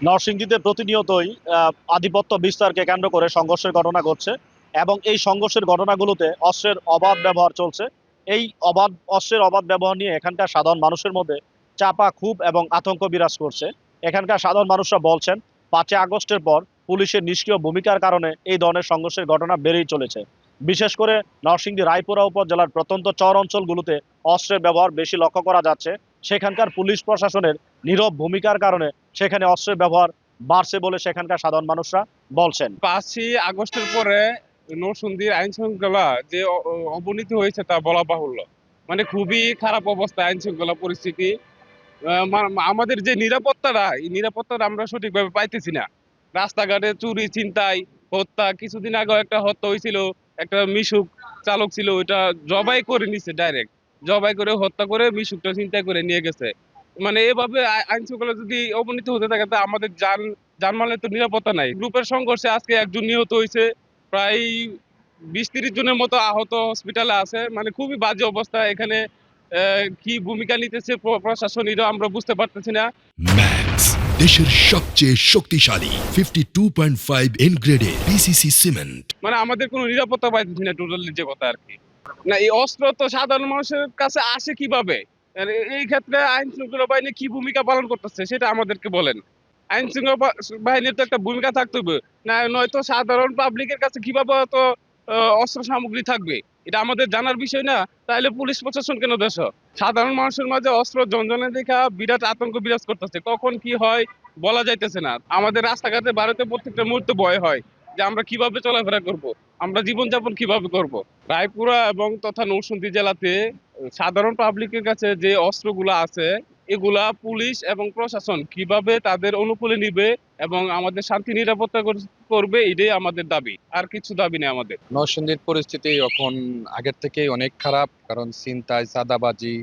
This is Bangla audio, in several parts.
নরসিংদীতে প্রতিনিয়তই আধিপত্য বিস্তারকে কেন্দ্র করে সংঘর্ষের ঘটনা ঘটছে এবং এই সংঘর্ষের ঘটনাগুলোতে অস্ত্রের অবাধ ব্যবহার চলছে। এই অস্ত্রের অবাধ ব্যবহার নিয়ে এখানকার সাধারণ মানুষের মধ্যে চাপা ক্ষোভ এবং আতঙ্ক বিরাজ করছে। এখানকার সাধারণ মানুষরা বলছেন 5ই আগস্টের পর পুলিশের নিষ্ক্রিয় ভূমিকার কারণে এই ধরনের সংঘর্ষের ঘটনা বেড়েই চলেছে। বিশেষ করে নরসিংদী রায়পুরা উপজেলার প্রত্যন্ত চর অঞ্চলগুলোতে অস্ত্রের ব্যবহার বেশি লক্ষ্য করা যাচ্ছে। সেখানকার পুলিশ প্রশাসনের নীরব ভূমিকার কারণে সেখানে অস্ত্রের ব্যবহার বাড়ছে বলে সেখানকার সাধারণ মানুষরা বলছেন। 5ই আগস্টের পরে নরসিংদীর আইন শৃঙ্খলা যে অবনতি হয়েছে তা বলা বাহুল্য। মানে খুবই খারাপ অবস্থা আইন শৃঙ্খলা পরিস্থিতি। আমাদের যে নিরাপত্তাটা, এই নিরাপত্তাটা আমরা সঠিকভাবে পাইতেছি না। রাস্তাঘাটে চুরি, ছিনতাই, হত্যা। কিছুদিন আগে একটা হত্যা হয়েছিল, একটা মিশুক চালক ছিল, ওইটা জবাই করে নিছে, ডাইরেক্ট জবাই করে হত্যা করে মিশুকটা ছিনতাই করে নিয়ে গেছে। মানে এভাবে আইন শৃঙ্খলা যদি অবনতি হতে থাকে তা আমাদের জানমালের তো নিরাপত্তা নাই। গ্রুপের সংঘর্ষে আজকে একজন নিহত হয়েছে, প্রায় 20-30 জনের মতো আহত হসপিটালে আছে। মানে খুবই বাজে অবস্থা এখানে। কি ভূমিকা নিতেছে প্রশাসন এটা আমরা বুঝতে পারতেছি না। ম্যাক্স, দেশের সবচেয়ে শক্তিশালী 52.5 এনগ্রেডের পিসিসি সিমেন্ট। মানে আমাদের কোনো নিরাপত্তা পাইতেছি না, টোটালি যে কথা আর কি। না, এই অস্ত্র তো সাধারণ মানুষের কাছে আসে কিভাবে? আর এই ক্ষেত্রে আইন শৃঙ্খলা বাহিনী কি ভূমিকা পালন করতেছে সেটা আমাদেরকে বলেন। আইন শৃঙ্খলা বাহিনীর তো একটা ভূমিকা থাকতে হবে, না নয়তো সাধারণ পাবলিকের কাছে কিভাবে তো অস্ত্র সামগ্রী থাকবে এটা আমাদের জানার বিষয় না। তাহলে পুলিশ প্রশাসন কেন দেশ? সাধারণ মানুষের মাঝে অস্ত্র জনজনের দেখা বিরাট আতঙ্ক বিরাজ করতেছে, কখন কি হয় বলা যাইতেছে না। আমাদের রাস্তাঘাটে ভারতে প্রত্যেকটা মুহূর্তে ভয় হয় যে আমরা কিভাবে চলাফেরা করব, আমরা জীবনযাপন কিভাবে করব। রায়পুরা এবং তথা নরসিংদী জেলাতে সাধারণ পাবলিকের কাছে যে অস্ত্রগুলো আছে এগুলা পুলিশ এবং প্রশাসন কিভাবে তাদের অনুকূলে নিবে এবং আমাদের শান্তি নিরাপত্তা করবে, এটাই আমাদের দাবি, আর কিছু দাবি নেই আমাদের। নরসিংদীর পরিস্থিতি এখন আগের থেকেই অনেক খারাপ, কারণ ছিনতাই, চাঁদাবাজি,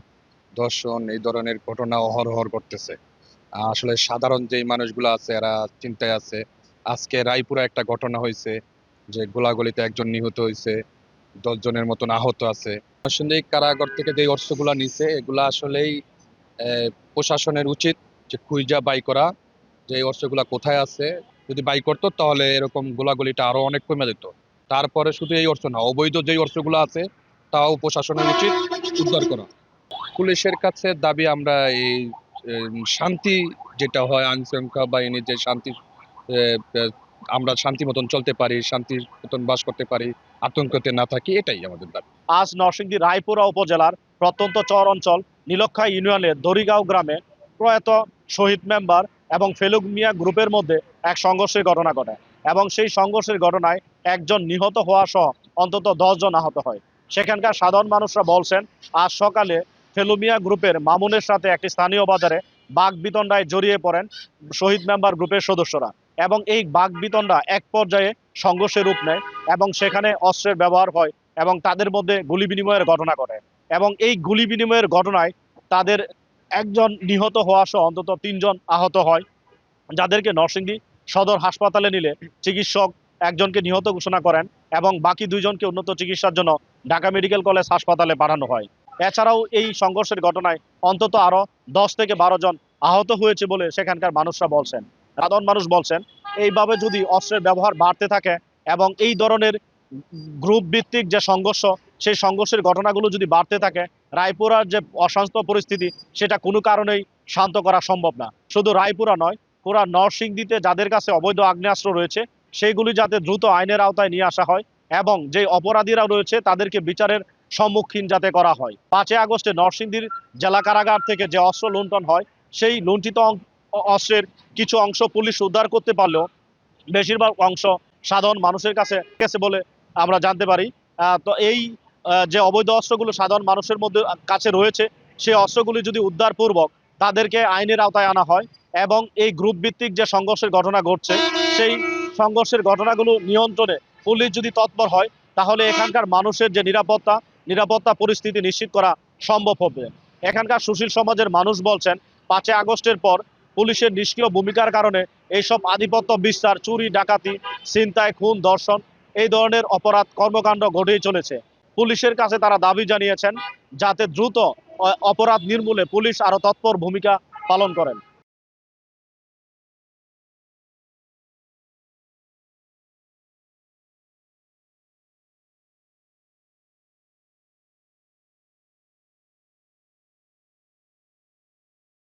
ধর্ষণ এই ধরনের ঘটনা অহরহ করতেছে। আসলে সাধারণ যেই মানুষগুলো আছে এরা চিন্তায় আছে। আজকে রায়পুরা একটা ঘটনা হয়েছে যে গোলাগুলিতে একজন নিহত হয়েছে, 10 জনের মতন আহত আছে। নরসিংদী কারাগার থেকে যে অস্ত্রগুলা নিছে এগুলা আসলেই প্রশাসনের উচিত যে খুঁজা বাই করা, যে এই অস্ত্রগুলা কোথায় আছে। যদি বাই করতো তাহলে এরকম গোলাগুলিটা আরো অনেক কমে যেত। তারপরে শুধু এই অস্ত্র না, অবৈধ যেই অস্ত্রগুলো আছে তাও প্রশাসনের উচিত উদ্ধার করা। পুলিশের কাছে দাবি আমরা এই শান্তি যেটা হয়, আইন শৃঙ্খলা বাহিনীর যে শান্তি, আমরা শান্তি মতন চলতে পারি, শান্তির মতন বাস করতে পারি, আতঙ্কতে না থাকি, এটাই আমাদের দাবি। আজ নরসিংদী রায়পুরা উপজেলার প্রত্যন্ত চর অঞ্চল নীলক্ষা ইউনিয়নের দড়িগাঁও গ্রামে প্রয়াত শহীদ মেম্বার এবং ফেলুক মিয়া গ্রুপের মধ্যে এক সংঘর্ষের ঘটনা ঘটে এবং সেই সংঘর্ষের ঘটনায় একজন নিহত হওয়া সহ অন্তত 10 জন আহত হয়। সেখানকার সাধারণ মানুষরা বলছেন আজ সকালে ফেলু মিয়া গ্রুপের মামুনের সাথে একটি স্থানীয় বাজারে বাগবিতণ্ডায় জড়িয়ে পড়েন শহীদ মেম্বার গ্রুপের সদস্যরা এবং এই বাগবিতণ্ডা এক পর্যায়ে সংঘর্ষের রূপ নেয় এবং সেখানে অস্ত্রের ব্যবহার হয় এবং তাদের মধ্যে গুলি বিনিময়ের ঘটনা ঘটে এবং এই গুলি বিনিময়ের ঘটনায় তাদের একজন নিহত হওয়া সহ অন্তত 3 জন আহত হয়, যাদেরকে নরসিংদী সদর হাসপাতালে নিলে চিকিৎসক একজনকে নিহত ঘোষণা করেন এবং বাকি 2 জনকে উন্নত চিকিৎসার জন্য ঢাকা মেডিকেল কলেজ হাসপাতালে পাঠানো হয়। এছাড়াও এই সংঘর্ষের ঘটনায় অন্তত আরো 10 থেকে 12 জন আহত হয়েছে বলে সেখানকার মানুষরা বলছেন। সাধারণ মানুষ বলছেন এইভাবে যদি অস্ত্রের ব্যবহার বাড়তে থাকে এবং এই ধরনের গ্রুপ ভিত্তিক যে সংঘর্ষ, সেই সংঘর্ষের ঘটনাগুলো যদি বাড়তে থাকে, রায়পুরার যে অশান্ত পরিস্থিতি সেটা কোনো কারণেই শান্ত করা সম্ভব না। শুধু রায়পুরা নয়, পুরা নরসিংদীতে যাদের কাছে অবৈধ আগ্নেয়াস্ত্র রয়েছে সেইগুলি যাতে দ্রুত আইনের আওতায় নিয়ে আসা হয় এবং যে অপরাধীরা রয়েছে তাদেরকে বিচারের সম্মুখীন যাতে করা হয়। 5ই আগস্টে নরসিংদীর জেলা কারাগার থেকে যে অস্ত্র লুণ্ঠন হয় সেই লুণ্ঠিত অস্ত্রের কিছু অংশ পুলিশ উদ্ধার করতে পারলেও বেশিরভাগ অংশ সাধারণ মানুষের কাছে গেছে বলে আমরা জানতে পারি। তো এই যে অবৈধ অস্ত্রগুলো সাধারণ মানুষের মধ্যে কাছে রয়েছে সেই অস্ত্রগুলি যদি উদ্ধারপূর্বক তাদেরকে আইনের আওতায় আনা হয় এবং এই গ্রুপ ভিত্তিক যে সংঘর্ষের ঘটনা ঘটছে সেই সংঘর্ষের ঘটনাগুলো নিয়ন্ত্রণে পুলিশ যদি তৎপর হয় তাহলে এখানকার মানুষের যে নিরাপত্তা পরিস্থিতি নিশ্চিত করা সম্ভব হবে। এখানকার সুশীল সমাজের মানুষ বলছেন 5ই আগস্টের পর পুলিশের নিষ্ক্রিয় ভূমিকার কারণে এইসব আধিপত্য বিস্তার, চুরি, ডাকাতি, ছিনতাই, খুন, ধর্ষণ এই ধরনের অপরাধ কর্মকাণ্ড ঘটেই চলেছে। পুলিশের কাছে তারা দাবি জানিয়েছেন যাতে দ্রুত অপরাধ নির্মূলে পুলিশ আরো তৎপর ভূমিকা পালন করেন।